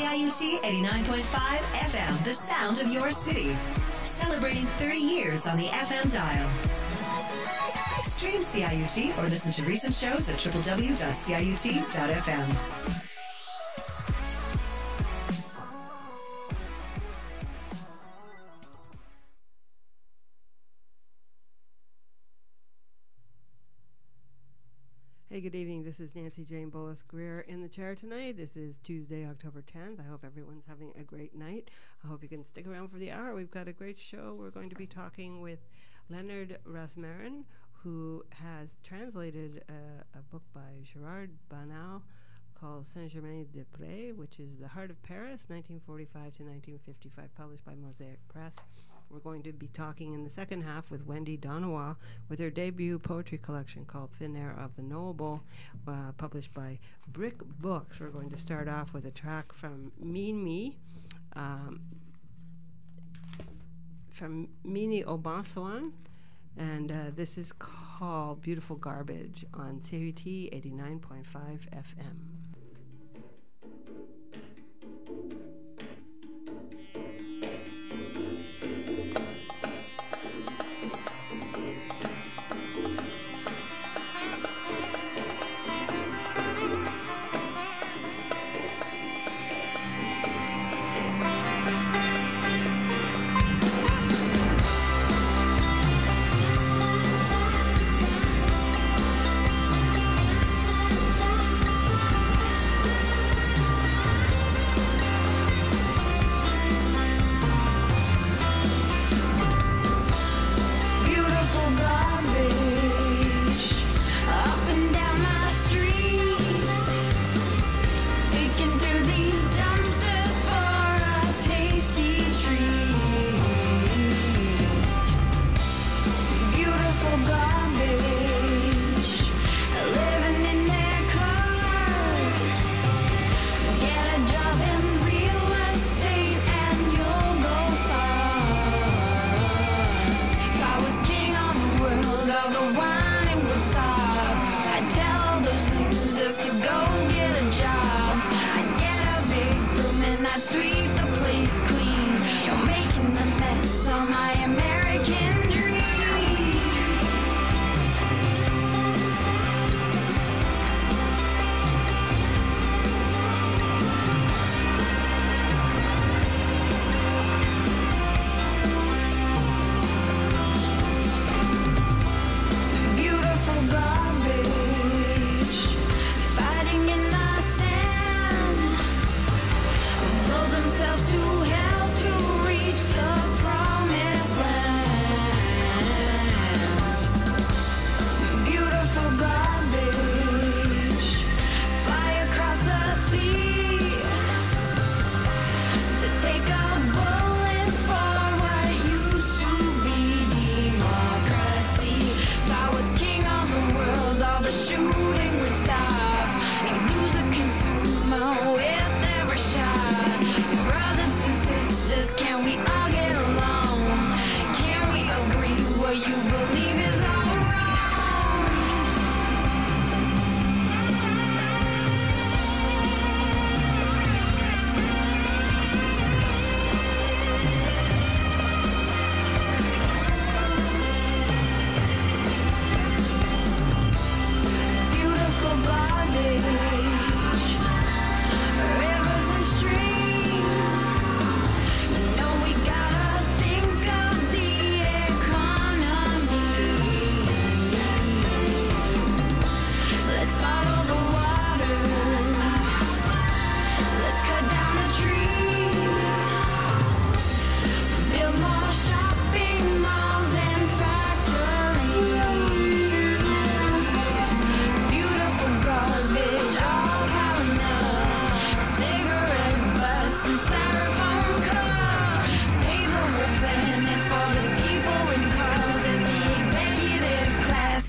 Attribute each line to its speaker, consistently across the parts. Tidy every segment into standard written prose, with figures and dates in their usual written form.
Speaker 1: CIUT 89.5 FM, the sound of your city. Celebrating 30 years on the FM dial. Stream CIUT or listen to recent shows at www.ciut.fm.
Speaker 2: Hey, good evening. This is Nancy Jane Bullis Greer in the chair tonight. This is Tuesday, October 10th. I hope everyone's having a great night. I hope you can stick around for the hour. We've got a great show. We're going to be talking with Leonard Rasmussen, who has translated a book by Gerard Banal called Saint-Germain-des-Prés, which is The Heart of Paris, 1945 to 1955, published by Mosaic Press. We're going to be talking in the second half with Wendy Donawa with her debut poetry collection called Thin Air of the Knowable, published by Brick Books. We're going to start off with a track from Mimi Obansoan, and this is called Beautiful Garbage on CIUT 89.5 FM.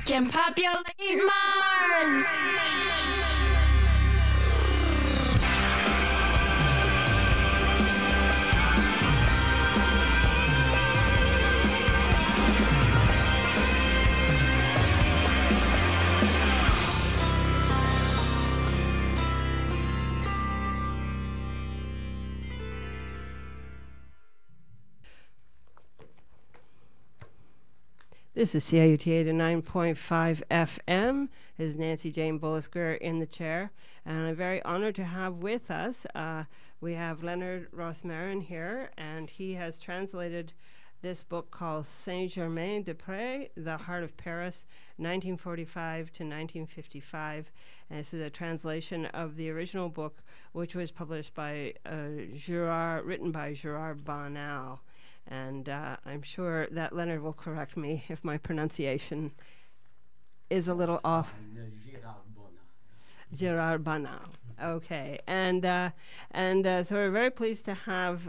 Speaker 3: Can populate Mars.
Speaker 2: This is CIUT 89.5 FM. This is Nancy Jane Bullis in the chair. And I'm very honored to have with us, we have Leonard Rosmarin here, and he has translated this book called Saint-Germain-des-Prés, The Heart of Paris, 1945 to 1955. And this is a translation of the original book, which was published by written by Gerard Bonal. And I'm sure that Leonard will correct me if my pronunciation is a little off. Gerard Bonal. Okay, and so we're very pleased to have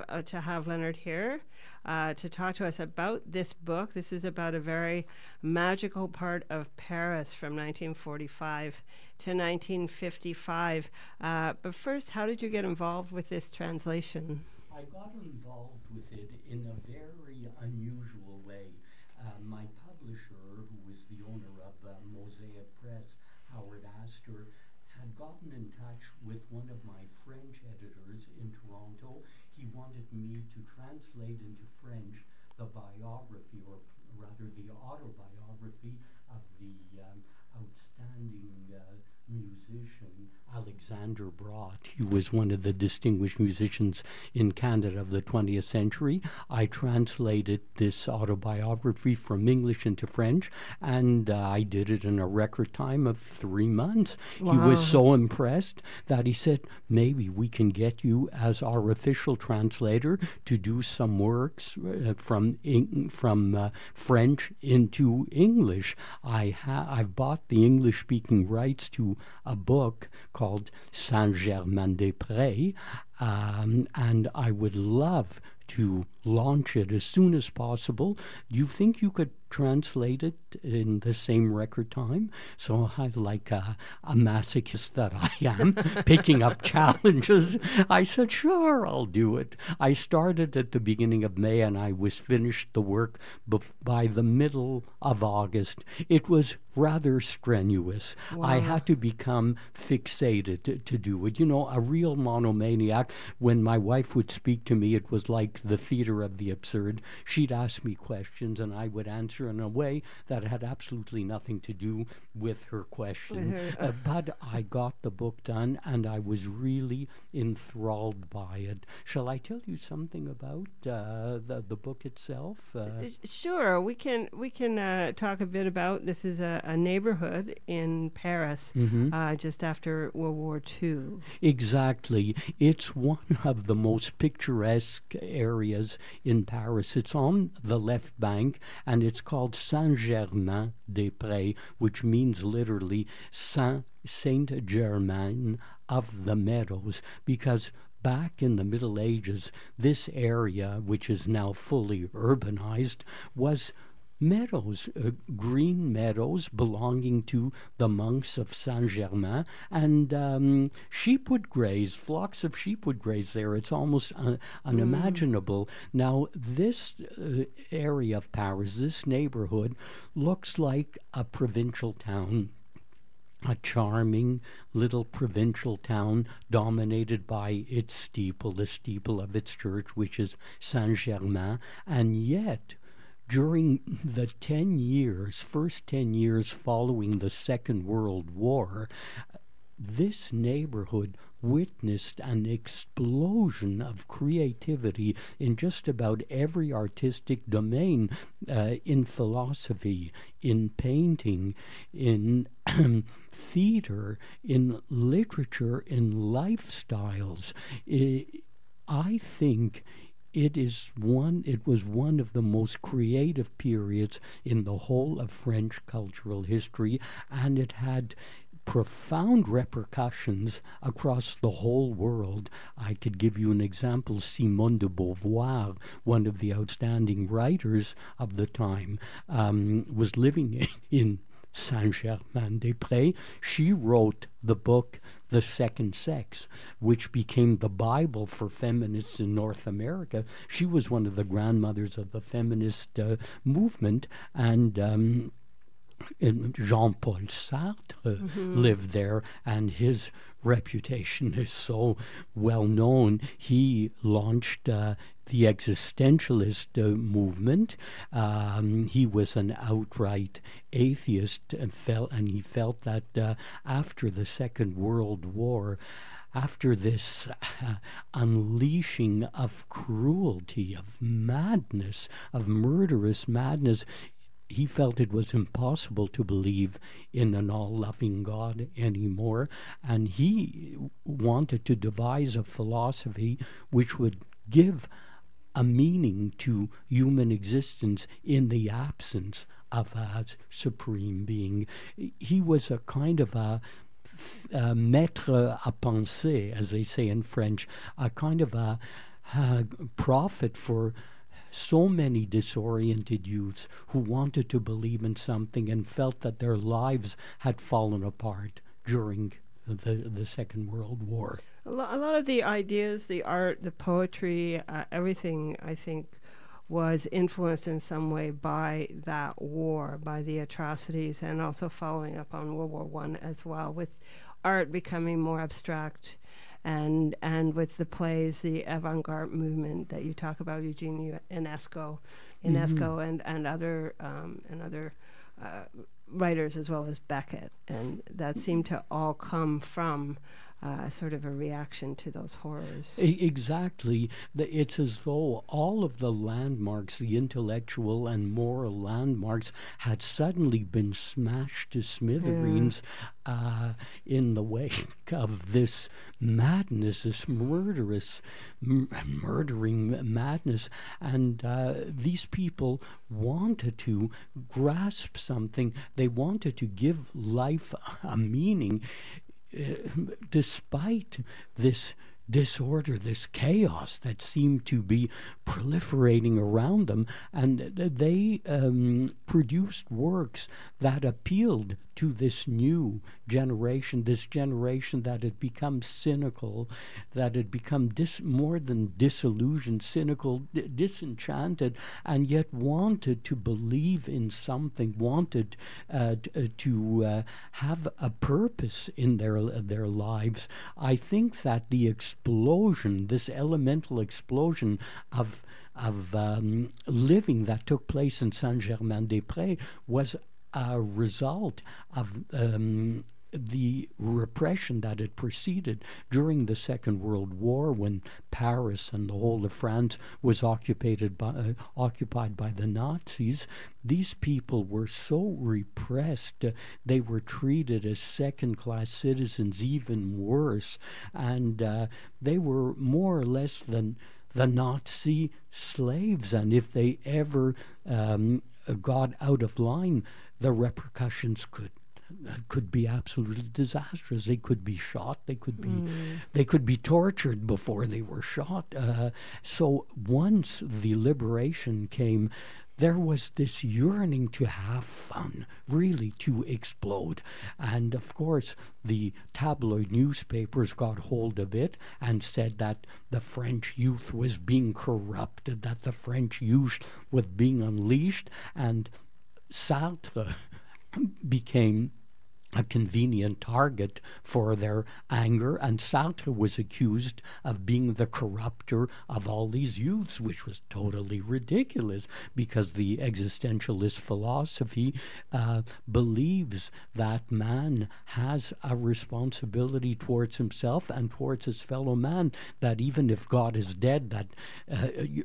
Speaker 2: Leonard here to talk to us about this book. This is about a very magical part of Paris from 1945 to 1955. But first, how did you get involved with this translation?
Speaker 4: I got involved with it in a very unusual way. My publisher, who was the owner of Mosaic Press, Howard Astor, had gotten in touch with one of my French editors in Toronto. He wanted me to translate into French the biography, or rather the autobiography of the outstanding musician Alexander Brott. He was one of the distinguished musicians in Canada of the 20th century. I translated this autobiography from English into French, and I did it in a record time of 3 months. Wow. He was so impressed that he said, maybe we can get you as our official translator to do some works from French into English. I've bought the English-speaking rights to a book called Saint-Germain-des-Prés, and I would love to launch it as soon as possible. Do you think you could translate it in the same record time? So I, like a masochist that I am, picking up challenges, I said, sure, I'll do it. I started at the beginning of May, and I was finished the work by the middle of August. It was rather strenuous. Wow. I had to become fixated to do it. You know, a real monomaniac. When my wife would speak to me, it was like the theater of the absurd. She'd ask me questions, and I would answer in a way that had absolutely nothing to do with her question. But I got the book done, and I was really enthralled by it. Shall I tell you something about the book itself?
Speaker 2: Sure. We can talk a bit about. This is a neighborhood in Paris, just after World War II. Exactly.
Speaker 4: It's one of the most picturesque areas in Paris. It's on the left bank, and it's called Saint-Germain-des-Prés, which means literally Saint-Germain of the Meadows, because back in the Middle Ages, this area, which is now fully urbanized, was meadows, green meadows belonging to the monks of Saint-Germain, and sheep would graze, flocks of sheep would graze there. It's almost unimaginable. Now, this area of Paris, this neighborhood, looks like a provincial town. A charming little provincial town dominated by its steeple, the steeple of its church, which is Saint-Germain, and yet during the first 10 years following the Second World War, this neighborhood witnessed an explosion of creativity in just about every artistic domain, in philosophy, in painting, in theater, in literature, in lifestyles. I think it was one of the most creative periods in the whole of French cultural history, and it had profound repercussions across the whole world. I could give you an example. Simone De Beauvoir, one of the outstanding writers of the time, was living in Saint-Germain-des-Prés. She wrote the book The Second Sex, which became the Bible for feminists in North America. She was one of the grandmothers of the feminist movement, and Jean-Paul Sartre lived there, and his reputation is so well known. He launched the existentialist movement. He was an outright atheist and he felt that after the Second World War, after this unleashing of cruelty, of madness, of murderous madness, he felt it was impossible to believe in an all-loving God anymore, and he wanted to devise a philosophy which would give a meaning to human existence in the absence of a supreme being. He was a kind of a maître à penser, as they say in French, a kind of a prophet for so many disoriented youths who wanted to believe in something and felt that their lives had fallen apart during the Second World War.
Speaker 2: A lot of the ideas, the art, the poetry, everything, I think, was influenced in some way by that war, by the atrocities, and also following up on World War I as well, with art becoming more abstract, and with the plays, the avant-garde movement that you talk about, Eugene, Ionesco, and other writers, as well as Beckett, and that seemed to all come from sort of a reaction to those horrors.
Speaker 4: Exactly. It's as though all of the landmarks, the intellectual and moral landmarks, had suddenly been smashed to smithereens in the wake of this madness, this murderous, murdering madness. And these people wanted to grasp something. They wanted to give life a meaning. Despite this disorder, this chaos that seemed to be proliferating around them, and they produced works that appealed to this new generation, this generation that had become cynical, that had become more than disillusioned, cynical, disenchanted, and yet wanted to believe in something, wanted to have a purpose in their lives. I think that the explosion, this elemental explosion of living that took place in Saint-Germain-des-Prés was a result of the repression that had proceeded during the Second World War, when Paris and the whole of France was occupied by the Nazis. These people were so repressed, they were treated as second-class citizens, even worse, and they were more or less than the Nazi slaves, and if they ever got out of line, the repercussions could be absolutely disastrous. They could be shot. They could be tortured before they were shot. So once the liberation came, there was this yearning to have fun, really to explode. And of course, the tabloid newspapers got hold of it and said that the French youth was being corrupted, that the French youth was being unleashed, and Sartre became a convenient target for their anger, and Sartre was accused of being the corrupter of all these youths, which was totally ridiculous, because the existentialist philosophy believes that man has a responsibility towards himself and towards his fellow man, that even if God is dead, that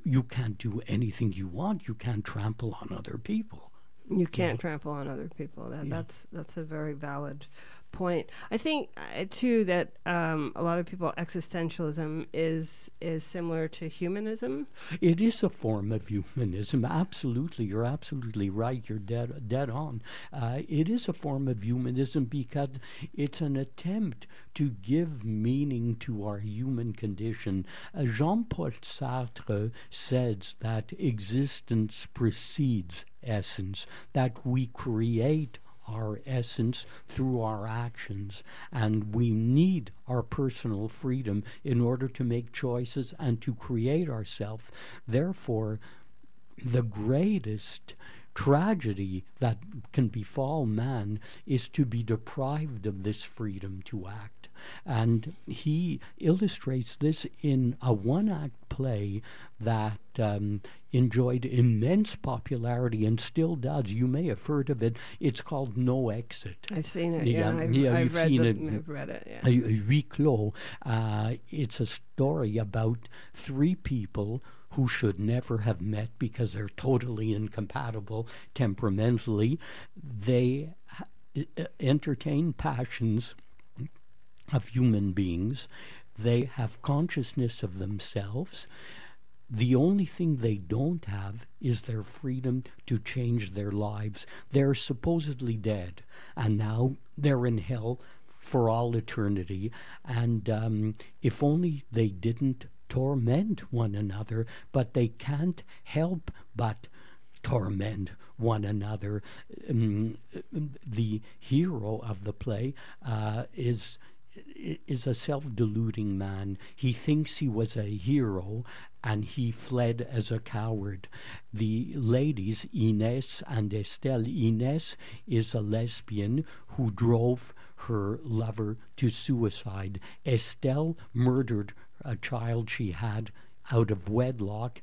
Speaker 4: you can't do anything you want, you can't trample on other people.
Speaker 2: You can't trample on other people. That's a very valid point. I think too that a lot of people, existentialism is similar to humanism.
Speaker 4: It is a form of humanism. Absolutely, you're absolutely right. You're dead on. It is a form of humanism because it's an attempt to give meaning to our human condition. Jean-Paul Sartre says that existence precedes essence, that we create our essence through our actions, and we need our personal freedom in order to make choices and to create ourselves. Therefore, the greatest tragedy that can befall man is to be deprived of this freedom to act. And he illustrates this in a one-act play that enjoyed immense popularity and still does. You may have heard of it. It's called No Exit.
Speaker 2: I've seen it.
Speaker 4: I've
Speaker 2: I've read
Speaker 4: seen
Speaker 2: it.
Speaker 4: it.
Speaker 2: I've read it. Yeah.
Speaker 4: Huis clos. It's a story about three people who should never have met because they're totally incompatible temperamentally. They entertain passions of human beings. They have consciousness of themselves. The only thing they don't have is their freedom to change their lives. They're supposedly dead, and now they're in hell for all eternity. And if only they didn't torment one another, but they can't help but torment one another. The hero of the play is a self-deluding man. He thinks he was a hero, and he fled as a coward. The ladies, Ines and Estelle. Ines is a lesbian who drove her lover to suicide. Estelle murdered a child she had out of wedlock.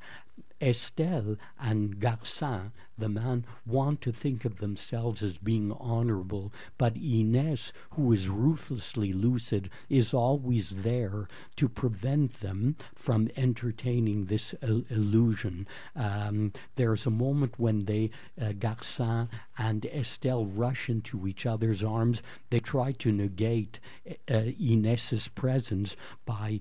Speaker 4: Estelle and Garcin, the man, want to think of themselves as being honorable, but Ines, who is ruthlessly lucid, is always there to prevent them from entertaining this illusion. There's a moment when Garcin and Estelle rush into each other's arms. They try to negate Ines's presence by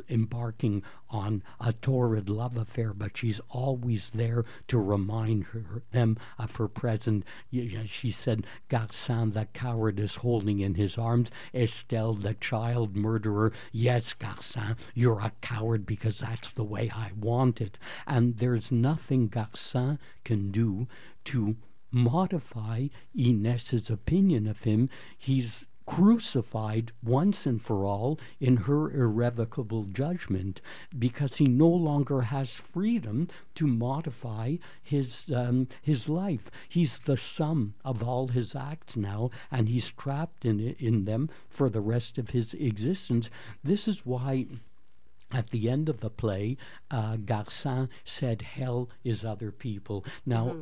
Speaker 4: embarking on a torrid love affair, but she's always there to remind them of her presence. She said, Garcin, the coward, is holding in his arms Estelle, the child murderer. Yes, Garcin, you're a coward because that's the way I want it. And there's nothing Garcin can do to modify Ines's opinion of him. He's crucified once and for all in her irrevocable judgment because he no longer has freedom to modify his life. He's the sum of all his acts now, and he's trapped in them for the rest of his existence. This is why at the end of the play, Garcin said, hell is other people. Now,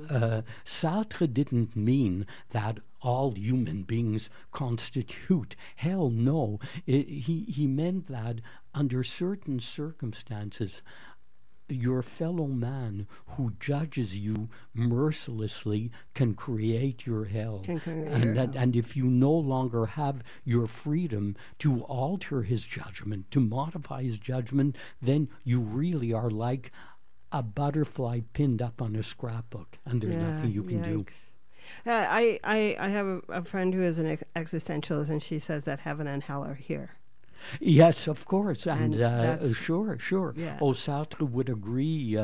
Speaker 4: Sartre didn't mean that all human beings constitute hell. No, he meant that under certain circumstances, your fellow man who judges you mercilessly can create your hell. And if you no longer have your freedom to alter his judgment, to modify his judgment, then you really are like a butterfly pinned up on a scrapbook, and there's nothing you can do.
Speaker 2: I have a friend who is an existentialist, and she says that heaven and hell are here.
Speaker 4: Yes, of course, and sure.
Speaker 2: Yeah.
Speaker 4: Sartre would agree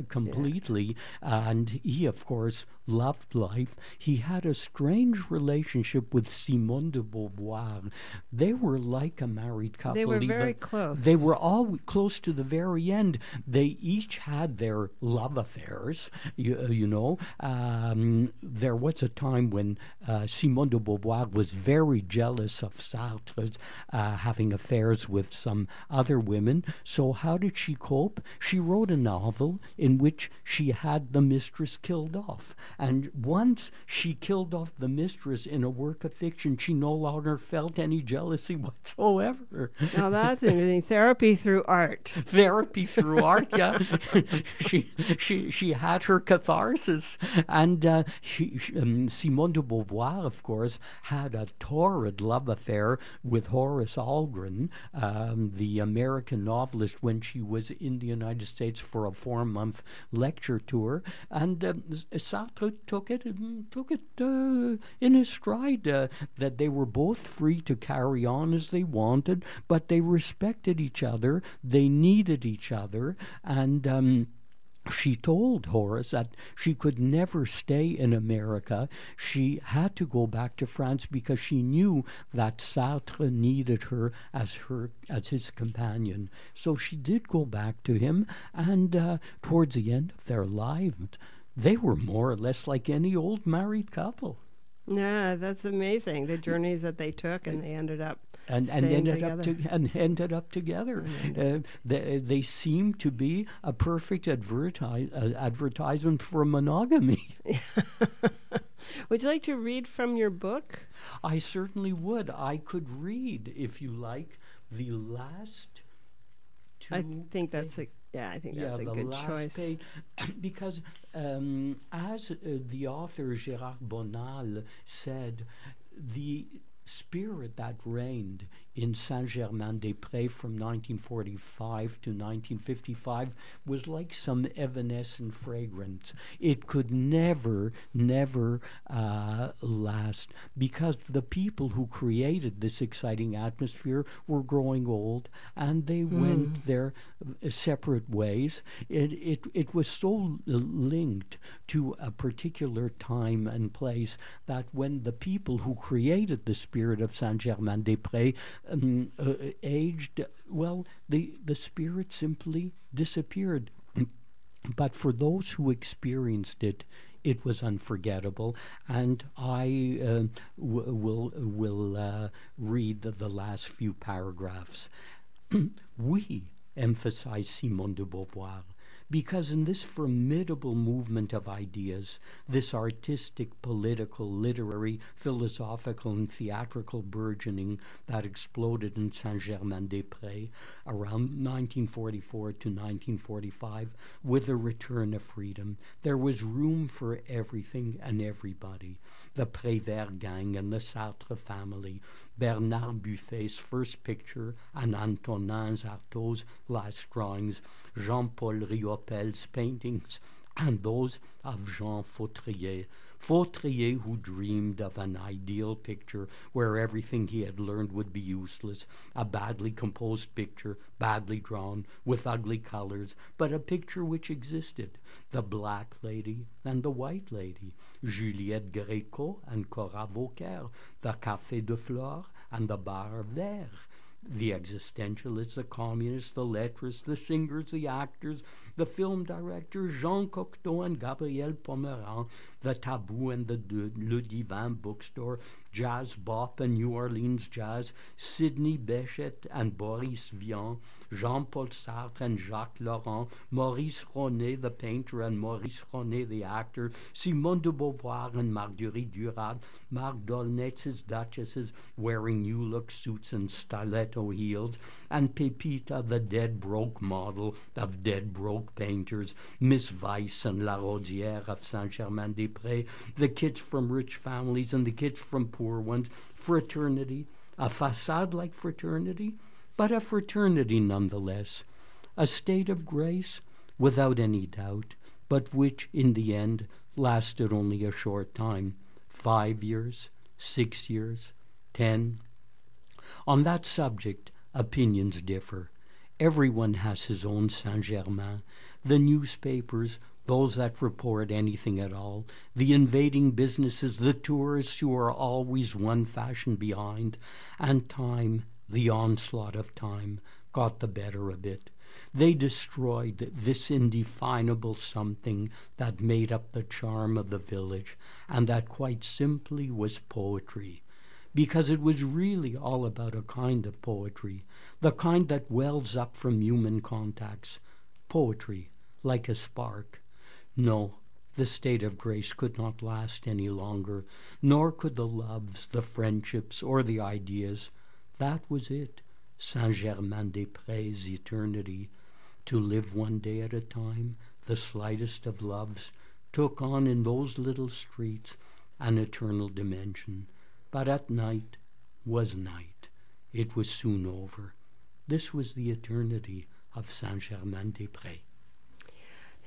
Speaker 4: completely, and he, of course, loved life. He had a strange relationship with Simone De Beauvoir. They were like a married couple.
Speaker 2: They were very close.
Speaker 4: They were all close to the very end. They each had their love affairs, you know. There was a time when Simone de Beauvoir was very jealous of Sartre's having affairs with some other women. So how did she cope? She wrote a novel in which she had the mistress killed off. And once she killed off the mistress in a work of fiction, she no longer felt any jealousy whatsoever.
Speaker 2: Now that's interesting. Therapy through art.
Speaker 4: Therapy through art, yeah. She had her catharsis. And Simone de Beauvoir, of course, had a torrid love affair with Horace Algren, the American novelist, when she was in the United States for a 4-month lecture tour. And Sartre took it in his stride, that they were both free to carry on as they wanted, but they respected each other, they needed each other, and she told Horace that she could never stay in America. She had to go back to France because she knew that Sartre needed her as his companion. So she did go back to him, and towards the end of their lives, they were more or less like any old married couple.
Speaker 2: Yeah, that's amazing. The journeys that they took, and they ended up
Speaker 4: and ended up together. They seem to be a perfect advertisement for monogamy.
Speaker 2: Would you like to read from your book?
Speaker 4: I certainly would. I could read, if you like, the last two.
Speaker 2: I think that's a good choice.
Speaker 4: Page, because as the author Gérard Bonal said, the spirit that reigned in Saint-Germain-des-Prés from 1945 to 1955 was like some evanescent fragrance. It could never last, because the people who created this exciting atmosphere were growing old, and they went their separate ways. It was so linked to a particular time and place that when the people who created the spirit of Saint-Germain-des-Prés aged, well, the spirit simply disappeared. But for those who experienced it, it was unforgettable. And I will read the last few paragraphs. We emphasize Simone De Beauvoir, because in this formidable movement of ideas, this artistic, political, literary, philosophical, and theatrical burgeoning that exploded in Saint-Germain-des-Prés around 1944 to 1945, with the return of freedom, there was room for everything and everybody. The Prévert gang and the Sartre family, Bernard Buffet's first picture, and Antonin Artaud's last drawings, Jean-Paul Riopel's paintings, and those of Jean Fautrier. Fautrier, who dreamed of an ideal picture where everything he had learned would be useless, a badly composed picture, badly drawn, with ugly colors, but a picture which existed. The black lady and the white lady, Juliette Gréco and Cora Vauquer, the Café de Flore and the Bar Vert, the existentialists, the communists, the lettrists, the singers, the actors, the film directors, Jean Cocteau and Gabriel Pomeran, the Taboo and the Le Divan bookstore, Jazz Bop and New Orleans Jazz, Sidney Bechet and Boris Vian, Jean-Paul Sartre and Jacques Laurent, Maurice Ronet, the painter, and Maurice Ronet, the actor, Simone de Beauvoir and Marguerite Duras, Marc Dolnetz's duchesses wearing new look suits and stiletto heels, and Pepita, the dead broke model of dead broke painters, Miss Weiss and La Rodière of Saint-Germain-des-Prés, the kids from rich families and the kids from poor ones, fraternity, a facade like fraternity, but a fraternity nonetheless, a state of grace without any doubt, but which in the end lasted only a short time, 5 years, 6 years, 10. On that subject, opinions differ. Everyone has his own Saint-Germain. The newspapers, those that report anything at all, the invading businesses, the tourists who are always one fashion behind, and time, the onslaught of time, got the better of it. They destroyed this indefinable something that made up the charm of the village, and that quite simply was poetry. Because it was really all about a kind of poetry, the kind that wells up from human contacts. Poetry, like a spark. No, the state of grace could not last any longer, nor could the loves, the friendships, or the ideas. That was it, Saint-Germain-des-Prés' eternity. To live one day at a time, the slightest of loves, took on in those little streets an eternal dimension. But at night was night. It was soon over. This was the eternity of Saint-Germain-des-Prés.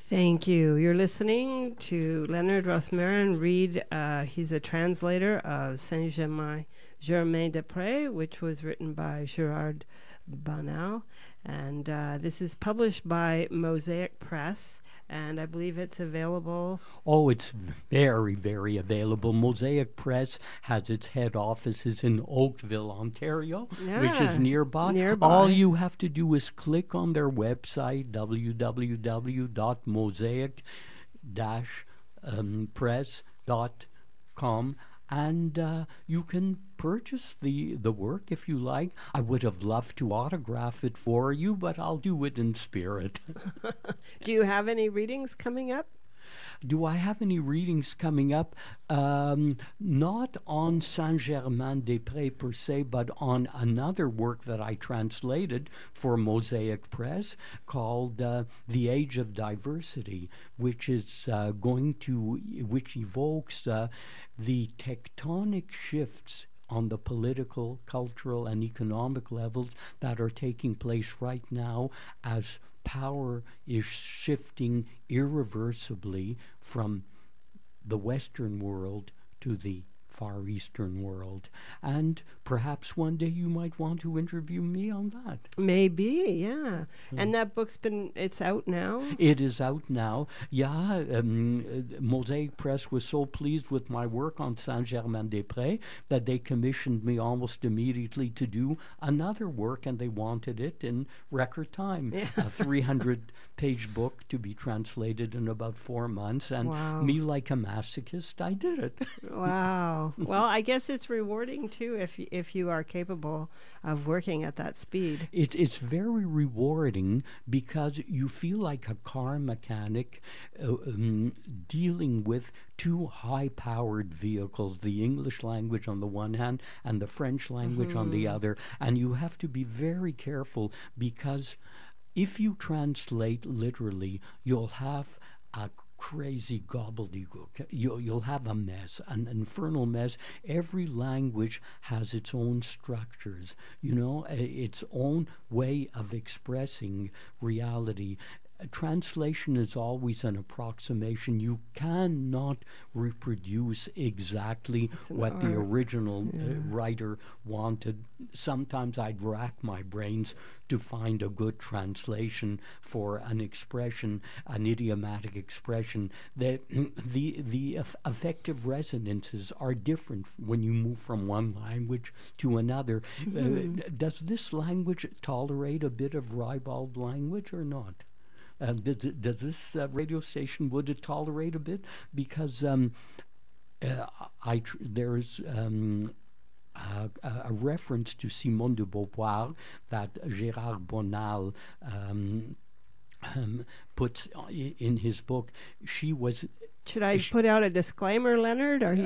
Speaker 2: Thank you. You're listening to Leonard Rosmarin read. He's a translator of Saint-Germain-des-Prés, which was written by Gérard Bonal. And this is published by Mosaic Press, and I believe it's available.
Speaker 4: Oh, it's very, very available. Mosaic Press has its head offices in Oakville, Ontario, which is nearby. All you have to do is click on their website, www.mosaic-press.com, and you can purchase the work if you like. I would have loved to autograph it for you, but I'll do it in spirit.
Speaker 2: Do you have any readings coming up?
Speaker 4: Do I have any readings coming up? Not on Saint-Germain-des-Prés per se, but on another work that I translated for Mosaic Press called The Age of Diversity, which is which evokes the tectonic shifts on the political, cultural, and economic levels that are taking place right now as power is shifting irreversibly from the Western world to the Far Eastern world. And perhaps one day you might want to interview me on that.
Speaker 2: Maybe, yeah. And that book's it's out now?
Speaker 4: It is out now. Yeah, Mosaic Press was so pleased with my work on Saint-Germain-des-Prés that they commissioned me almost immediately to do another work, and they wanted it in record time. Yeah. A 300-page book to be translated in about 4 months, and me, like a masochist, I did it.
Speaker 2: Wow. Well, I guess it's rewarding too if you are capable of working at that speed.
Speaker 4: It's very rewarding because you feel like a car mechanic dealing with two high-powered vehicles, the English language on the one hand and the French language on the other. And you have to be very careful because if you translate literally, you'll have a crazy gobbledygook. You'll have a mess, an infernal mess. Every language has its own structures, its own way of expressing reality. Translation is always an approximation. You cannot reproduce exactly what the original writer wanted. Sometimes I'd rack my brains to find a good translation for an expression, an idiomatic expression. The affective resonances are different when you move from one language to another. Does this language tolerate a bit of ribald language or not? Does this radio station, would it tolerate a bit? Because there's a reference to Simone De Beauvoir that Gérard Bonal puts in his book. She was...
Speaker 2: Should I put out a disclaimer, Leonard? Or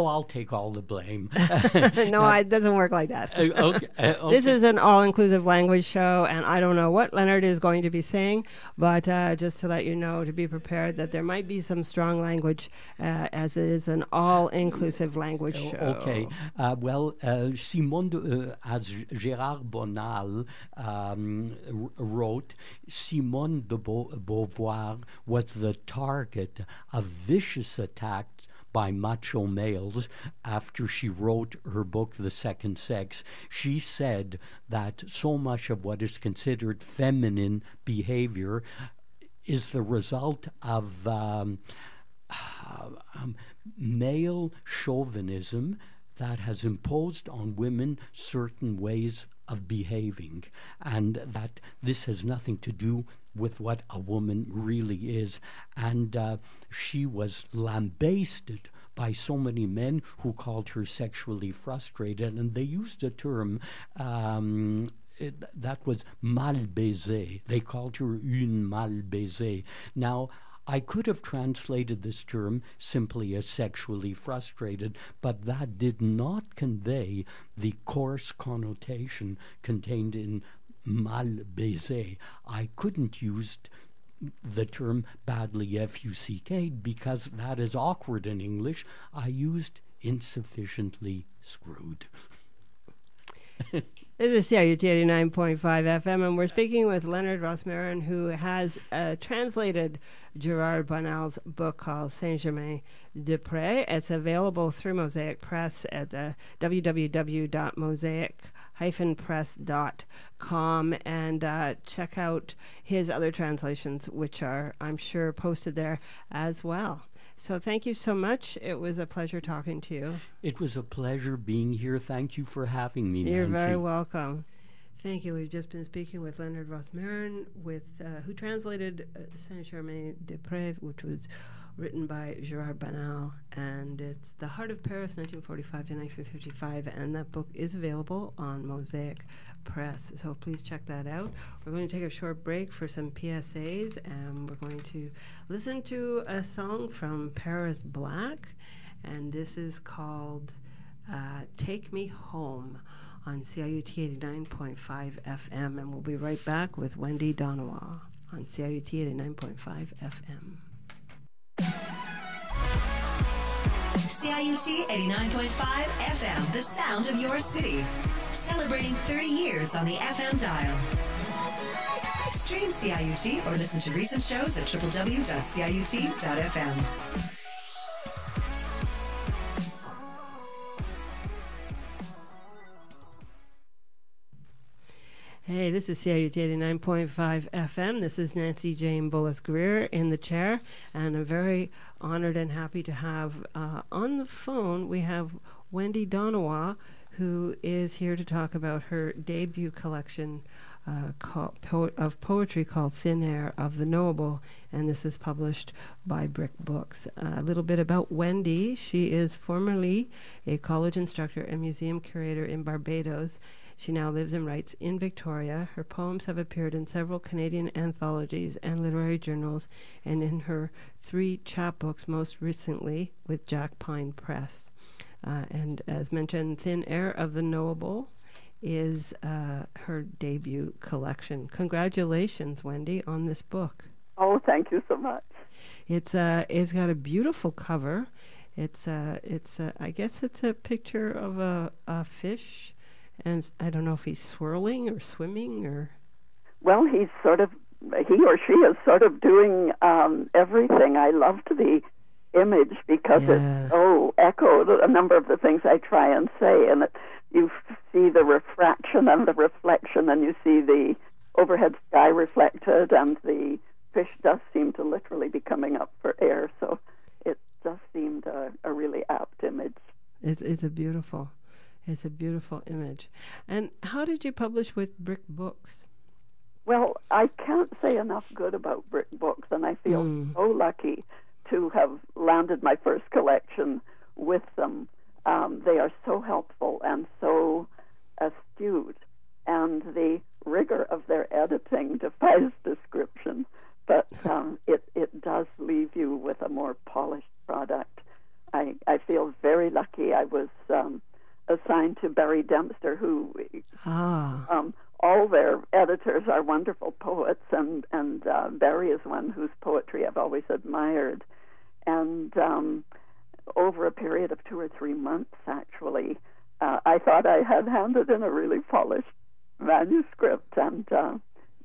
Speaker 4: I'll take all the blame.
Speaker 2: No, it doesn't work like that. Okay. This is an all-inclusive language show, and I don't know what Leonard is going to be saying, but just to let you know, to be prepared that there might be some strong language, as it is an all-inclusive language show.
Speaker 4: Okay. Simone, as Gérard Bonal wrote, Simone de Beauvoir was the target of vicious attacks by macho males after she wrote her book, The Second Sex. She said that so much of what is considered feminine behavior is the result of male chauvinism that has imposed on women certain ways of behaving, and that this has nothing to do with what a woman really is. And she was lambasted by so many men who called her sexually frustrated, and they used a term that was mal baisée. They called her une mal baisée. Now, I could have translated this term simply as sexually frustrated, but that did not convey the coarse connotation contained in mal baisé. I couldn't use the term badly F-U-C-K because that is awkward in English. I used insufficiently screwed.
Speaker 2: This is CIUT 89.5 FM, and we're speaking with Leonard Rossmarin, who has translated Gérard Bonal's book called Saint-Germain-des-Prés. It's available through Mosaic Press at www.mosaic-press.com, and check out his other translations, which are, I'm sure, posted there as well. So thank you so much. It was a pleasure talking to you.
Speaker 4: It was a pleasure being here. Thank you for having me, Nancy.
Speaker 2: You're very welcome. Thank you. We've just been speaking with Leonard Rossmarin, who translated Saint-Germain-des-Prés, which was written by Gerard Banal, and it's The Heart of Paris, 1945 to 1955, and that book is available on Mosaic Press, so please check that out. We're going to take a short break for some PSAs, and we're going to listen to a song from Paris Black, and this is called Take Me Home on CIUT 89.5 FM, and we'll be right back with Wendy Donawa on CIUT 89.5 FM.
Speaker 1: CIUT 89.5 FM, the sound of your city. Celebrating 30 years on the FM dial. Stream CIUT or listen to recent shows at www.ciut.fm.
Speaker 2: Hey, this is CIUT 89.5 FM. This is Nancy Jane Bullis Greer in the chair, and I'm very honored and happy to have on the phone, we have Wendy Donawa, who is here to talk about her debut collection of poetry called Thin Air of the Knowable, and this is published by Brick Books. A little bit about Wendy. She is formerly a college instructor and museum curator in Barbados. She now lives and writes in Victoria. Her poems have appeared in several Canadian anthologies and literary journals, and in her 3 chapbooks, most recently with Jack Pine Press. And as mentioned, Thin Air of the Knowable is her debut collection. Congratulations, Wendy, on this book.
Speaker 5: Oh, thank you so much.
Speaker 2: It's got a beautiful cover. I guess it's a picture of a fish. And I don't know if he's swirling or swimming or...
Speaker 5: Well, he or she is sort of doing everything. I loved the image because it echoed a number of the things I try and say. And you see the refraction and the reflection, and you see the overhead sky reflected, and the fish does seem to literally be coming up for air. So it just seemed a really apt image.
Speaker 2: It's a beautiful image. And how did you publish with Brick Books?
Speaker 5: Well, I can't say enough good about Brick Books, and I feel so lucky to have landed my first collection with them. They are so helpful and so astute, and the rigor of their editing defies description, but it does leave you with a more polished product. I feel very lucky. I was assigned to Barry Dempster, who all their editors are wonderful poets, and Barry is one whose poetry I've always admired. And over a period of 2 or 3 months, actually, I thought I had handed in a really polished manuscript, and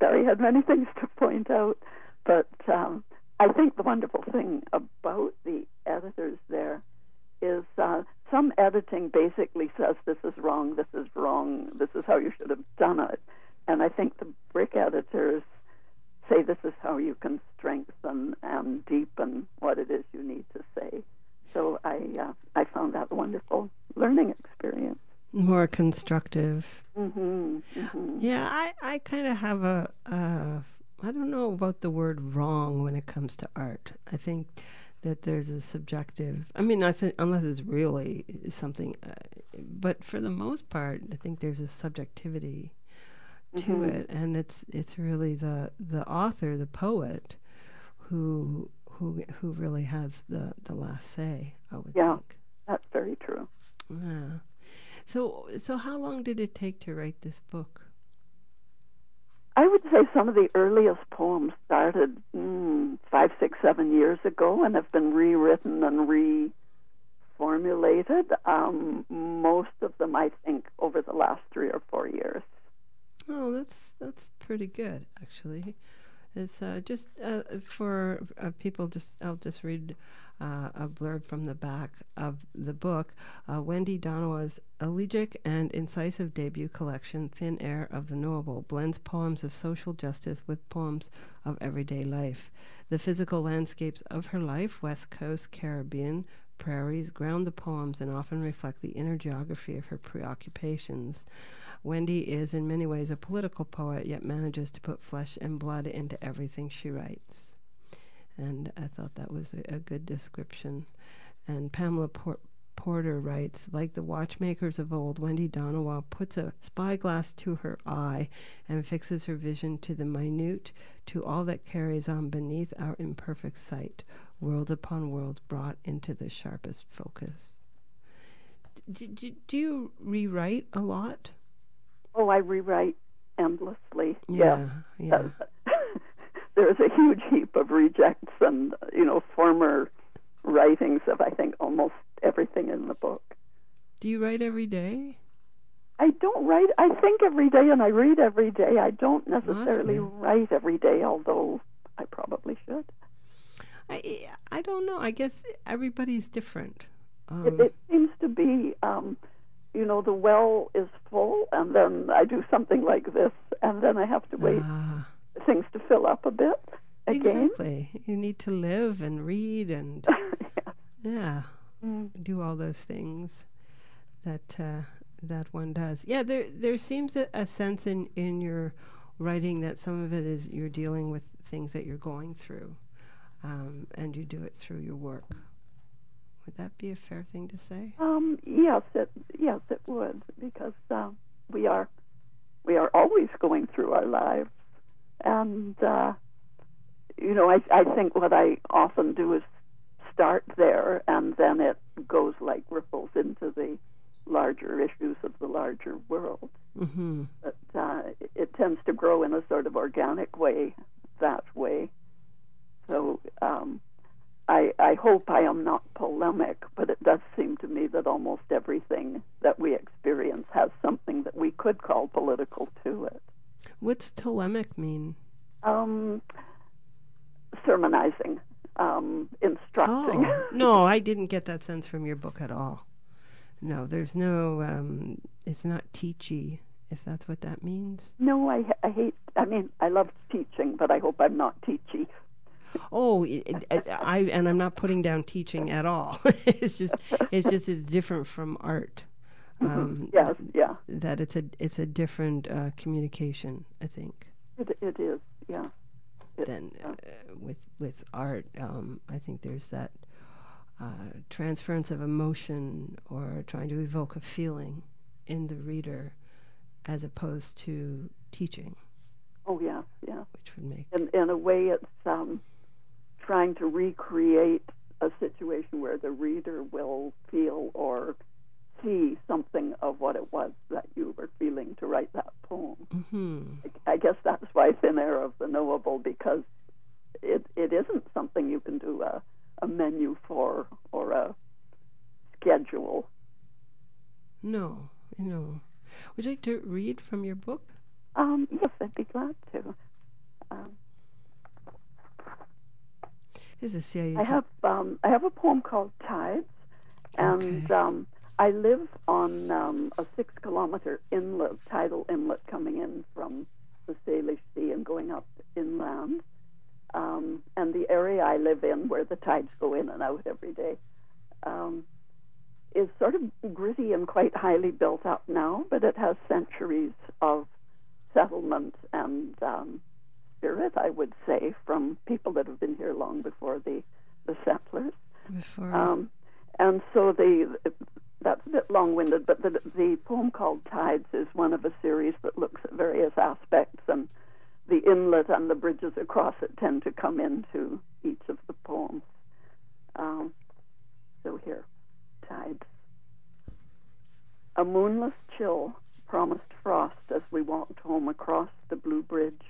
Speaker 5: Barry had many things to point out. But I think the wonderful thing about the editors there is some editing basically says this is wrong, this is how you should have done it. And I think the Brick editors say this is how you can strengthen and deepen what it is you need to say. So I found that a wonderful learning experience.
Speaker 2: More constructive.
Speaker 5: Mm-hmm, mm-hmm.
Speaker 2: Yeah, I kind of have I don't know about the word wrong when it comes to art. I think that there's a subjective, unless it's really something, but for the most part, I think there's a subjectivity to it, and it's really the author, the poet, who really has the last say, I would think.
Speaker 5: Yeah, that's very true.
Speaker 2: Yeah. So how long did it take to write this book?
Speaker 5: I would say some of the earliest poems started 5, 6, 7 years ago and have been rewritten and reformulated. Most of them, I think, over the last 3 or 4 years.
Speaker 2: Oh, that's pretty good, actually. It's just for people. I'll just read a blurb from the back of the book. Wendy Donawa's elegiac and incisive debut collection, Thin Air of the Knowable, blends poems of social justice with poems of everyday life. The physical landscapes of her life, West Coast, Caribbean, prairies, ground the poems and often reflect the inner geography of her preoccupations. Wendy is in many ways a political poet, yet manages to put flesh and blood into everything she writes. And I thought that was a good description. And Pamela Porter writes, like the watchmakers of old, Wendy Donawa puts a spyglass to her eye and fixes her vision to the minute, to all that carries on beneath our imperfect sight, world upon world brought into the sharpest focus. Do you rewrite a lot?
Speaker 5: Oh, I rewrite endlessly.
Speaker 2: Yeah.
Speaker 5: There's a huge heap of rejects and, former writings of, I think, almost everything in the book.
Speaker 2: Do you write every day?
Speaker 5: I don't write. I think every day and I read every day. I don't necessarily write every day, although I probably should.
Speaker 2: I don't know. I guess everybody's different.
Speaker 5: It seems to be, the well is full, and then I do something like this, and then I have to wait things to fill up a bit again.
Speaker 2: Exactly. You need to live and read and do all those things that one does. Yeah, there seems a sense in your writing that some of it is you're dealing with things that you're going through, and you do it through your work. Would that be a fair thing to say?
Speaker 5: Yes, it would, because we are always going through our lives, and I think what I often do is start there, and then it goes like ripples into the larger issues of the larger world. Mm-hmm. But it tends to grow in a sort of organic way that way. So I hope I am not polemic, but it does seem to me that almost everything that we experience has something that we could call political to it.
Speaker 2: What's polemic mean?
Speaker 5: Sermonizing, instructing.
Speaker 2: Oh, no, I didn't get that sense from your book at all. No, there's no, it's not teachy, if that's what that means.
Speaker 5: No, I love teaching, but I hope I'm not teachy.
Speaker 2: Oh, I'm not putting down teaching at all. it's different from art.
Speaker 5: Yes, yeah.
Speaker 2: That it's a different communication, I think.
Speaker 5: It is, yeah.
Speaker 2: Then with art, I think there's that transference of emotion or trying to evoke a feeling in the reader, as opposed to teaching.
Speaker 5: Oh yeah, yeah.
Speaker 2: Which would make
Speaker 5: in a way it's trying to recreate a situation where the reader will feel or see something of what it was that you were feeling to write that poem. Mm-hmm. I guess that's why Thin Air of the Knowable, because it isn't something you can do a menu for or a schedule.
Speaker 2: No. Would you like to read from your book?
Speaker 5: Yes, I'd be glad to.
Speaker 2: This is CIUT.
Speaker 5: I have a poem called Tides, and I live on a 6-kilometer inlet, tidal inlet, coming in from the Salish Sea and going up inland. And the area I live in, where the tides go in and out every day, is sort of gritty and quite highly built up now, but it has centuries of settlement and spirit, I would say, from people that have been here long before the settlers. And so that's a bit long-winded, but the poem called Tides is one of a series that looks at various aspects, and the inlet and the bridges across it tend to come into each of the poems. So here, Tides. A moonless chill promised frost as we walked home across the blue bridge,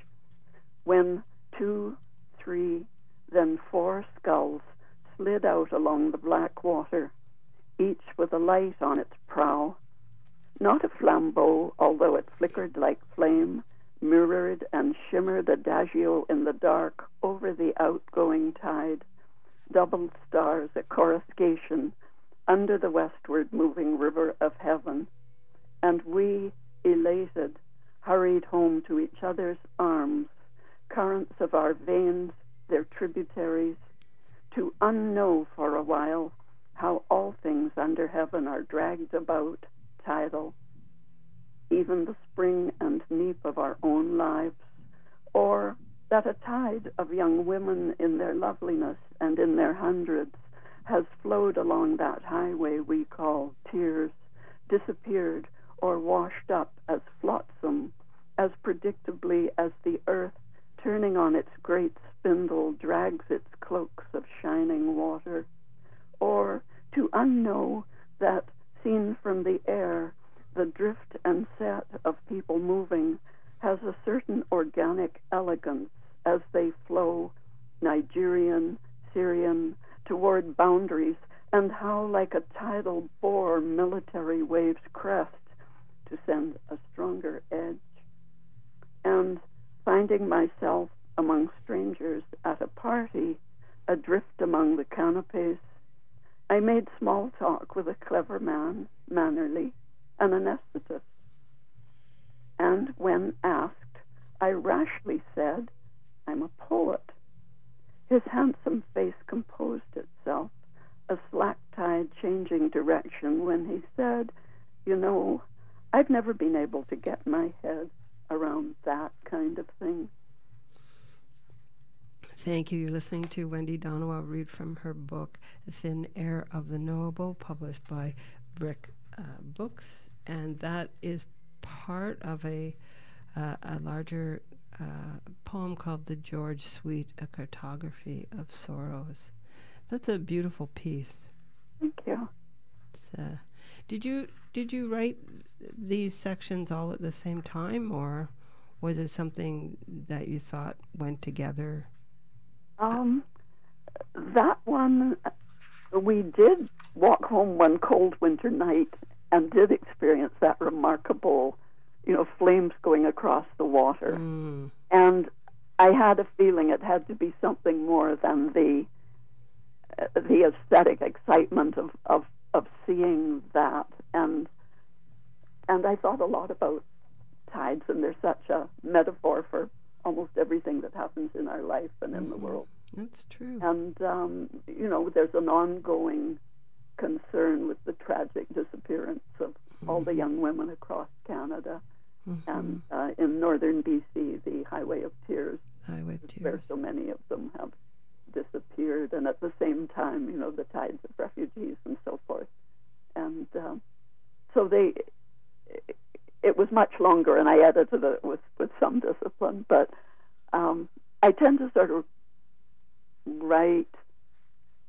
Speaker 5: when 2, 3, then 4 sculls slid out along the black water, each with a light on its prow. Not a flambeau, although it flickered like flame, mirrored and shimmered adagio in the dark over the outgoing tide. Doubled stars, a coruscation under the westward moving river of heaven. And we, elated, hurried home to each other's arms, currents of our veins, their tributaries, to unknow for a while how all things under heaven are dragged about, tidal, even the spring and neap of our own lives, or that a tide of young women in their loveliness and in their hundreds has flowed along that highway we call tears, disappeared or washed up as flotsam, as predictably as the earth, turning on its great spindle, drags its cloaks of shining water, or to unknow that, seen from the air, the drift and set of people moving has a certain organic elegance as they flow, Nigerian, Syrian, toward boundaries, and how like a tidal bore military waves crest to send a stronger edge. And finding myself among strangers at a party, adrift among the canapes, I made small talk with a clever man, mannerly, an anesthetist. And when asked, I rashly said, I'm a poet. His handsome face composed itself, a slack tide changing direction, when he said, you know, I've never been able to get my head around that kind of thing.
Speaker 2: Thank you. You're listening to Wendy Donawa read from her book, Thin Air of the Knowable, published by Brick Books. And that is part of a larger poem called The George Suite, A Cartography of Sorrows. That's a beautiful piece.
Speaker 5: Thank you.
Speaker 2: Did you write these sections all at the same time, or was it something that you thought went together?
Speaker 5: That one, we did walk home one cold winter night and did experience that remarkable, flames going across the water.
Speaker 2: Mm.
Speaker 5: And I had a feeling it had to be something more than the aesthetic excitement of seeing that. And I thought a lot about tides, and they're such a metaphor for almost everything that happens in our life and in the world.
Speaker 2: That's true.
Speaker 5: And, there's an ongoing concern with the tragic disappearance of all the young women across Canada. And in northern BC, the Highway of Tears, where so many of them have disappeared, and at the same time, the tides of refugees and so forth. And so it was much longer, and I edited it with some discipline, but I tend to sort of write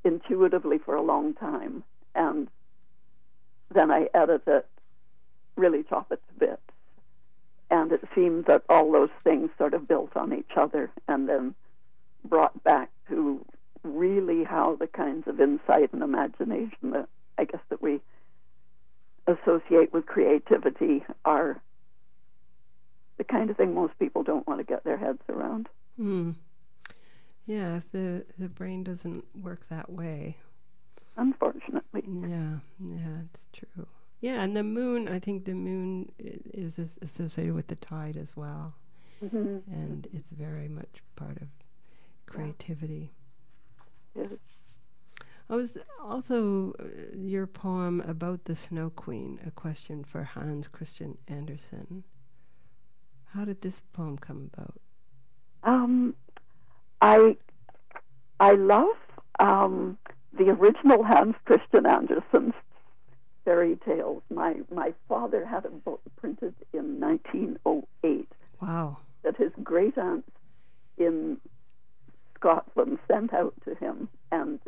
Speaker 5: intuitively for a long time, and then I edit it, really chop it to bits. And it seemed that all those things sort of built on each other and then brought back to really how the kinds of insight and imagination that I guess that we associate with creativity are the kind of thing most people don't want to get their heads around.
Speaker 2: Mm. Yeah, if the brain doesn't work that way.
Speaker 5: Unfortunately.
Speaker 2: Yeah, it's true. Yeah, and the moon, I think the moon is associated with the tide as well.
Speaker 5: Mm-hmm.
Speaker 2: And it's very much part of creativity.
Speaker 5: Yes.
Speaker 2: I was also your poem about the Snow Queen, a question for Hans Christian Andersen. How did this poem come about?
Speaker 5: I love the original Hans Christian Andersen's fairy tales. My father had a book printed in 1908.
Speaker 2: Wow.
Speaker 5: That his great aunts in Scotland sent out to him, and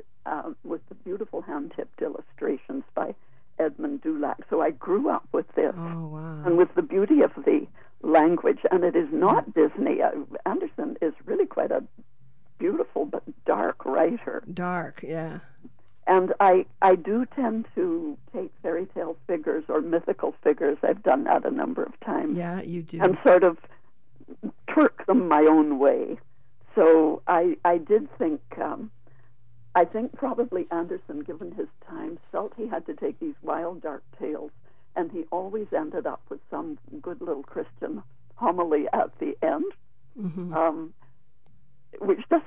Speaker 5: with the beautiful hand-tipped illustrations by Edmund Dulac. So I grew up with this.
Speaker 2: Oh, wow.
Speaker 5: And with the beauty of the language, and it is not Disney. Andersen is really quite a beautiful but dark writer.
Speaker 2: Dark, yeah.
Speaker 5: And I do tend to take fairy tale figures or mythical figures, I've done that a number of times.
Speaker 2: Yeah, you do.
Speaker 5: And sort of twerk them my own way. So I did think, I think probably Andersen, given his time, felt he had to take these wild, dark tales, and he always ended up with some good little Christian homily at the end, which just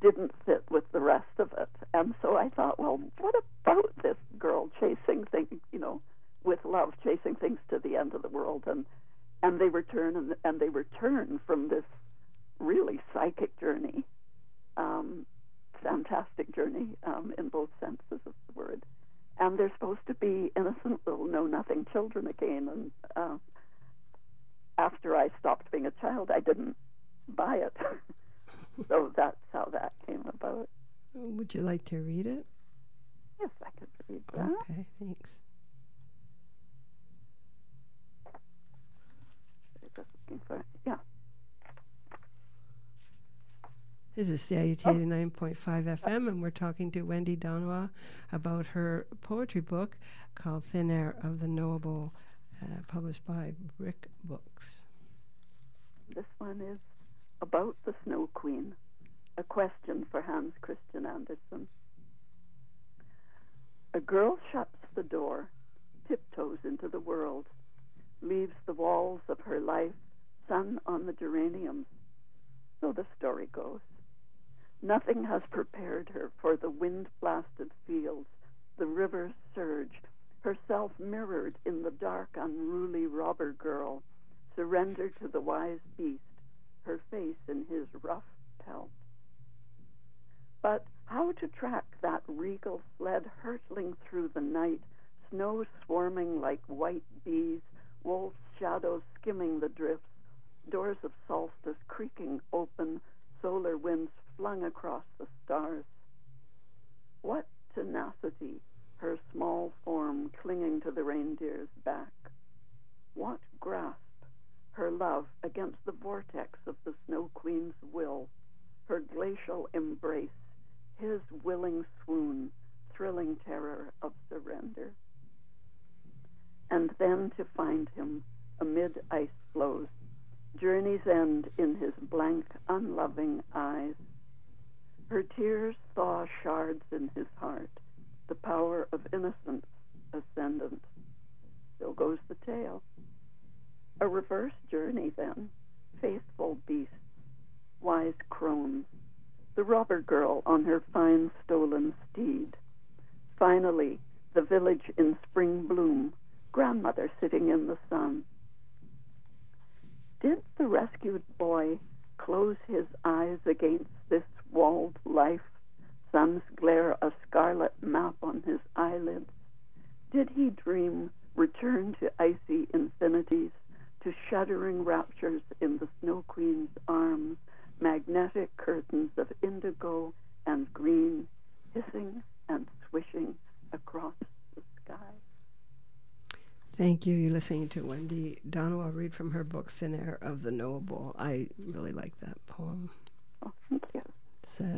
Speaker 5: didn't fit with the rest of it. And so I thought, well, what about this girl chasing things, with love, chasing things to the end of the world, and they return and they return from this really psychic journey, fantastic journey in both senses of the word. And they're supposed to be innocent, little know-nothing children again. And after I stopped being a child, I didn't buy it. So that's how that came about.
Speaker 2: Would you like to read it?
Speaker 5: Yes, I could read that.
Speaker 2: Okay, thanks.
Speaker 5: Just looking for it. Yeah.
Speaker 2: This is CIUT 89.5 FM, and we're talking to Wendy Donawa about her poetry book called Thin Air of the Knowable, published by Brick Books.
Speaker 5: This one is about the Snow Queen, a question for Hans Christian Andersen. A girl shuts the door, tiptoes into the world, leaves the walls of her life, sun on the geraniums. So the story goes. Nothing has prepared her for the wind-blasted fields, the river's surge, herself mirrored in the dark, unruly robber girl, surrendered to the wise beast, her face in his rough pelt. But how to track that regal sled hurtling through the night, snow swarming like white bees, wolf shadows skimming the drifts, doors of solstice creaking open, solar winds flung across the stars. What tenacity, her small form clinging to the reindeer's back. What grasp, her love against the vortex of the Snow Queen's will, her glacial embrace, his willing swoon, thrilling terror of surrender. And then to find him amid ice floes, journey's end in his blank, unloving eyes. Her tears thaw shards in his heart, the power of innocence ascendant. So goes the tale. A reverse journey then, faithful beasts, wise crones, the robber girl on her fine stolen steed. Finally, the village in spring bloom, grandmother sitting in the sun. Did the rescued boy close his eyes against this walled life, sun's glare a scarlet map on his eyelids? Did he dream return to icy infinities, to shuddering raptures in the Snow Queen's arms, magnetic curtains of indigo and green, hissing and swishing across the sky?
Speaker 2: Thank you. You're listening to Wendy Donawa read from her book, Thin Air of the Knowable. I really like that poem.
Speaker 5: Oh, thank you.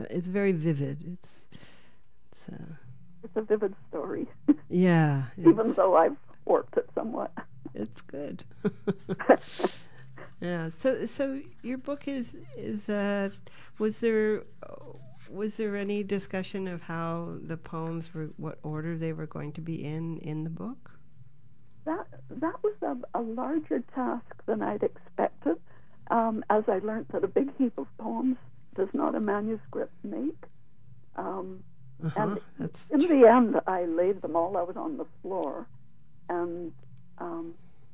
Speaker 2: It's very vivid.
Speaker 5: It's a vivid story.
Speaker 2: Yeah.
Speaker 5: Even though I've warped it somewhat.
Speaker 2: It's good. Yeah. So your book is was there any discussion of how the poems were, what order they were going to be in the book?
Speaker 5: That was a larger task than I'd expected, as I learned that a big heap of poems does not a manuscript make. And in the end, I laid them all out on the floor, and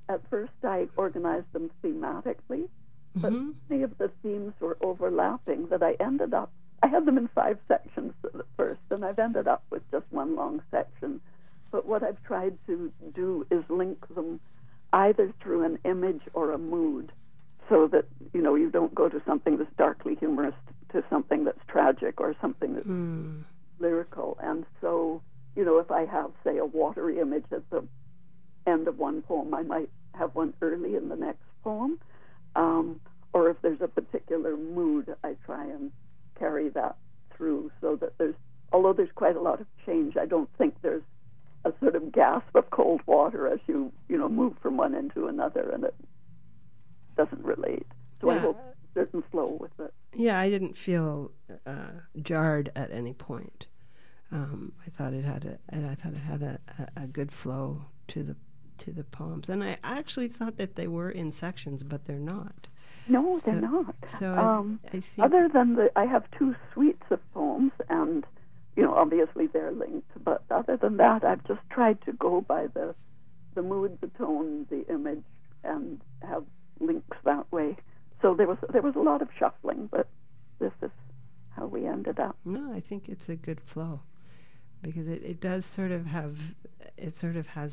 Speaker 5: at first I organized them thematically, but many of the themes were overlapping that I had them in 5 sections at first, and I've ended up with just one long section. But what I've tried to do is link them either through an image or a mood, so that, you don't go to something that's darkly humorous to something that's tragic or something that's lyrical. And so, if I have, say, a watery image at the end of one poem, I might have one early in the next poem. Or if there's a particular mood, I try and carry that through, so that although there's quite a lot of change, I don't think there's a sort of gasp of cold water as you move from one into another, and it doesn't relate. So I hope a certain flow with it.
Speaker 2: Yeah, I didn't feel jarred at any point. I thought it had a good flow to the poems, and I actually thought that they were in sections, but they're not.
Speaker 5: No, they're not.
Speaker 2: So I think
Speaker 5: other than I have 2 suites of poems, and obviously they're linked. But other than that, I've just tried to go by the mood, the tone, the image, and have links that way, so So there was a lot of shuffling, but this is how we ended up.
Speaker 2: No, I think it's a good flow, because it does sort of has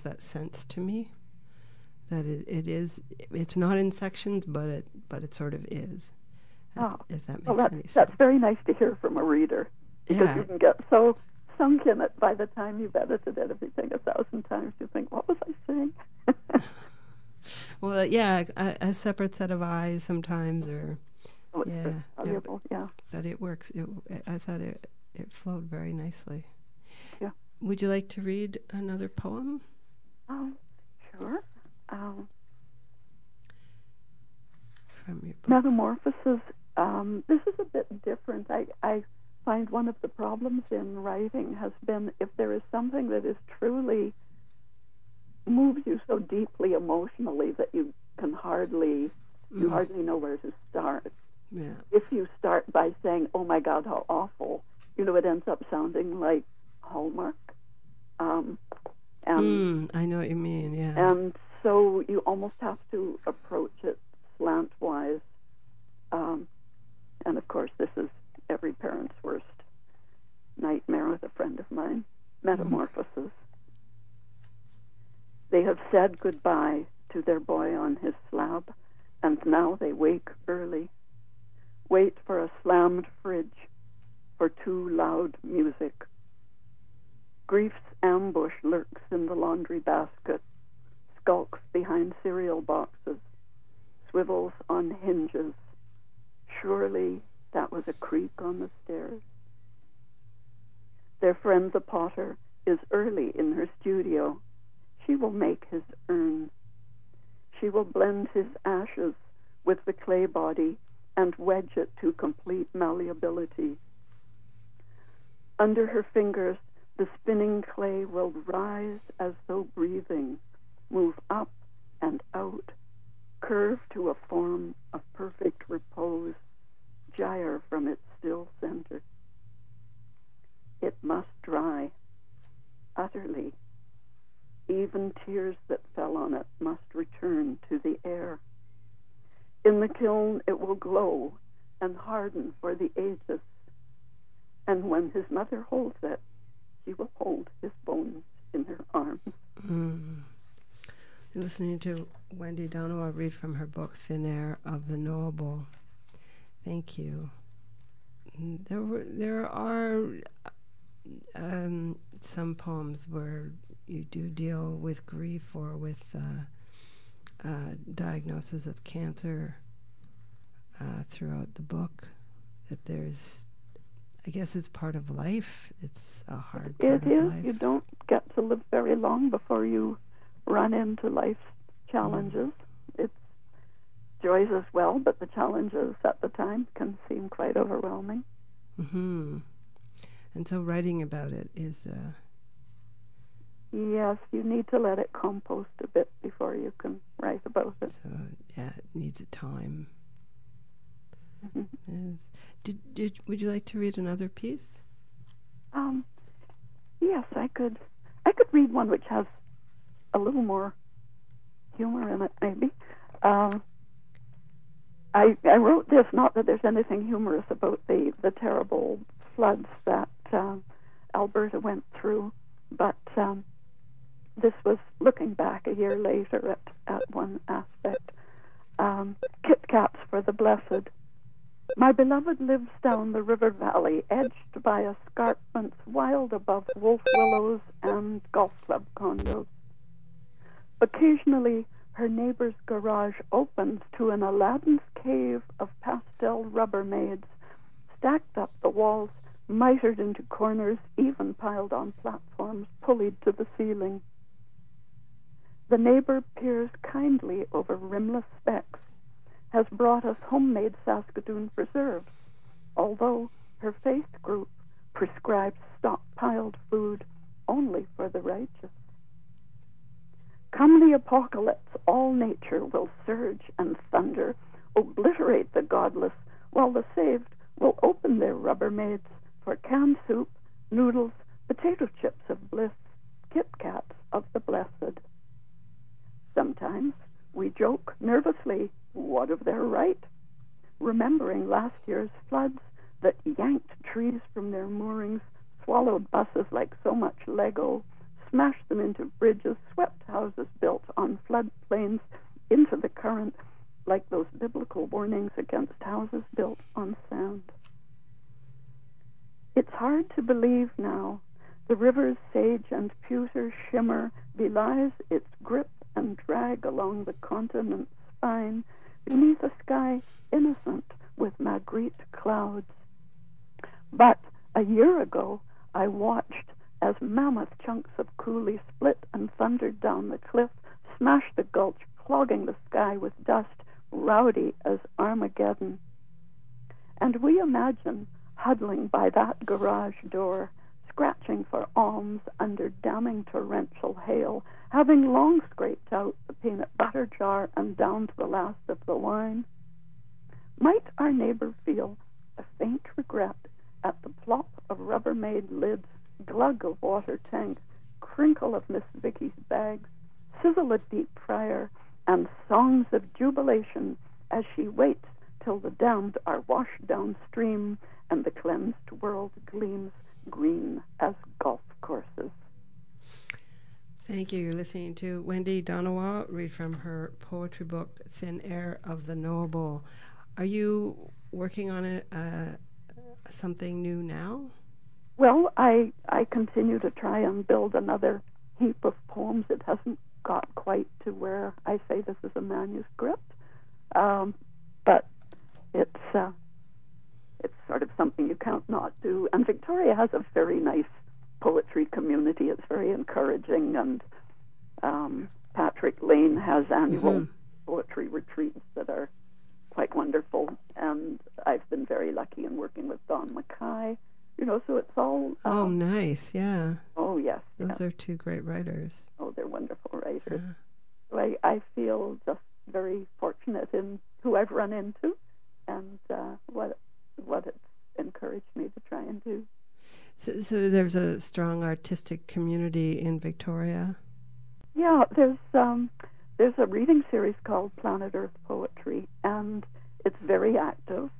Speaker 2: that sense to me that it's not in sections, but it sort of is. If that makes any sense.
Speaker 5: That's very nice to hear from a reader, because you can get so sunk in it by the time you've edited everything 1,000 times. You think, what was I saying?
Speaker 2: Well, yeah, a separate set of eyes sometimes, or
Speaker 5: it's valuable, yeah.
Speaker 2: But it works. I thought it flowed very nicely.
Speaker 5: Yeah.
Speaker 2: Would you like to read another poem?
Speaker 5: Sure.
Speaker 2: From your book.
Speaker 5: Metamorphosis. This is a bit different. I find one of the problems in writing has been if there is something that is truly moves you so deeply emotionally that you hardly know where to start.
Speaker 2: Yeah.
Speaker 5: If you start by saying, "Oh my God, how awful," it ends up sounding like Hallmark.
Speaker 2: I know what you mean. Yeah.
Speaker 5: And so you almost have to approach it slantwise. And of course, this is every parent's worst nightmare with a friend of mine. Metamorphosis. They have said goodbye to their boy on his slab, and now they wake early. Wait for a slammed fridge, for too loud music. Grief's ambush lurks in the laundry basket, skulks behind cereal boxes, swivels on hinges. Surely that was a creak on the stairs. Their friend the potter is early in her studio. She will make his urn. She will blend his ashes with the clay body and wedge it to complete malleability. Under her fingers, the spinning clay will rise as though breathing, move up and out, curve to a form of perfect repose, gyre from its still center. It must dry, utterly. Even tears that fell on it must return to the air. In the kiln it will glow and harden for the ages, and when his mother holds it, she will hold his bones in her arms.
Speaker 2: Listening to Wendy Donawa read from her book, Thin Air of the Knowable. Thank you. There are some poems where you do deal with grief or with diagnosis of cancer throughout the book. That there's, I guess it's part of life. It's a hard part of life.
Speaker 5: You don't get to live very long before you run into life's challenges. It's joys as well, but the challenges at the time can seem quite overwhelming.
Speaker 2: And so writing about it is...
Speaker 5: Yes, you need to let it compost a bit before you can write about it.
Speaker 2: So, yeah, it needs a time. Yes. Would you like to read another piece?
Speaker 5: Yes, I could read one which has a little more humor in it, maybe. I wrote this, not that there's anything humorous about the terrible floods that Alberta went through, but this was looking back a year later at one aspect. Kit Kats for the Blessed. My beloved lives down the river valley, edged by escarpments wild above wolf willows and golf club condos. Occasionally, her neighbor's garage opens to an Aladdin's cave of pastel Rubbermaids, stacked up the walls, mitered into corners, even piled on platforms, pulleyed to the ceiling. The neighbor peers kindly over rimless specks, has brought us homemade Saskatoon preserves, although her faith group prescribes stockpiled food only for the righteous. Come the apocalypse, all nature will surge and thunder, obliterate the godless, while the saved will open their Rubbermaids for canned soup, noodles, potato chips of bliss, Kit Kats of the blessed. Sometimes we joke nervously, what of their right? remembering last year's floods that yanked trees from their moorings, swallowed buses like so much Lego, smashed them into bridges, swept houses built on floodplains into the current like those biblical warnings against houses built on sand. It's hard to believe now. The river's sage and pewter shimmer belies its grip and drag along the continent's spine beneath a sky innocent with Magritte clouds. But a year ago, I watched as mammoth chunks of coulee split and thundered down the cliff, smashed the gulch, clogging the sky with dust, rowdy as Armageddon. And we imagine huddling by that garage door, scratching for alms under damning torrential hail, having long scraped out the peanut butter jar and downed the last of the wine. Might our neighbor feel a faint regret at the plop of Rubbermaid lids, glug of water tank, crinkle of Miss Vicky's bags, sizzle of deep fryer, and songs of jubilation as she waits till the damned are washed downstream and the cleansed world gleams green as golf courses.
Speaker 2: Thank you. You're listening to Wendy Donawa read from her poetry book, Thin Air of the Knowable. Are you working on something new now?
Speaker 5: Well, I continue to try and build another heap of poems. It hasn't got quite to where I say this is a manuscript, but it's sort of something you can't not do. And Victoria has a very nice poetry community. It's very encouraging, and Patrick Lane has annual poetry retreats that are quite wonderful, and I've been very lucky in working with Don Mackay. So it's all...
Speaker 2: oh, nice, yeah.
Speaker 5: Oh, yes.
Speaker 2: Those are two great writers.
Speaker 5: Oh, they're wonderful writers.
Speaker 2: Yeah.
Speaker 5: So I feel just very fortunate in who I've run into and what it's encouraged me to try and do.
Speaker 2: So there's a strong artistic community in Victoria?
Speaker 5: Yeah, there's a reading series called Planet Earth Poetry, and it's very active.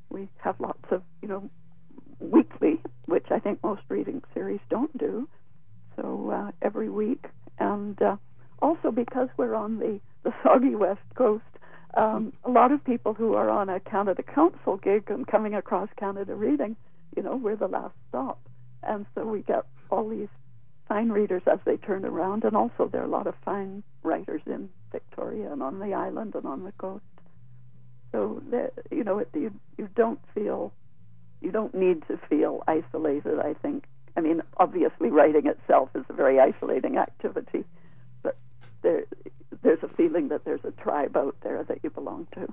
Speaker 5: We have lots of, weekly, which I think most reading series don't do, so every week. And also because we're on the soggy West Coast, a lot of people who are on a Canada Council gig and coming across Canada reading, we're the last stop. And so we get all these fine readers as they turn around, and also there are a lot of fine writers in Victoria and on the island and on the coast. So, you don't need to feel isolated, I think. I mean, obviously writing itself is a very isolating activity, but there's a feeling that there's a tribe out there that you belong to.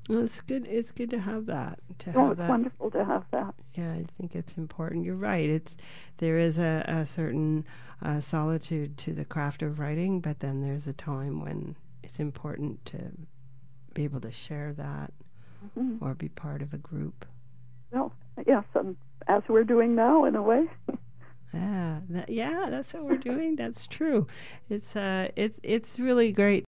Speaker 2: Well, it's good. It's good to have that.
Speaker 5: It's wonderful to have that.
Speaker 2: Yeah, I think it's important. You're right. There is a certain solitude to the craft of writing, but then there's a time when it's important to be able to share that or be part of a group.
Speaker 5: Well, yes, and as we're doing now, in a way.
Speaker 2: Yeah, that's what we're doing. That's true. It's really great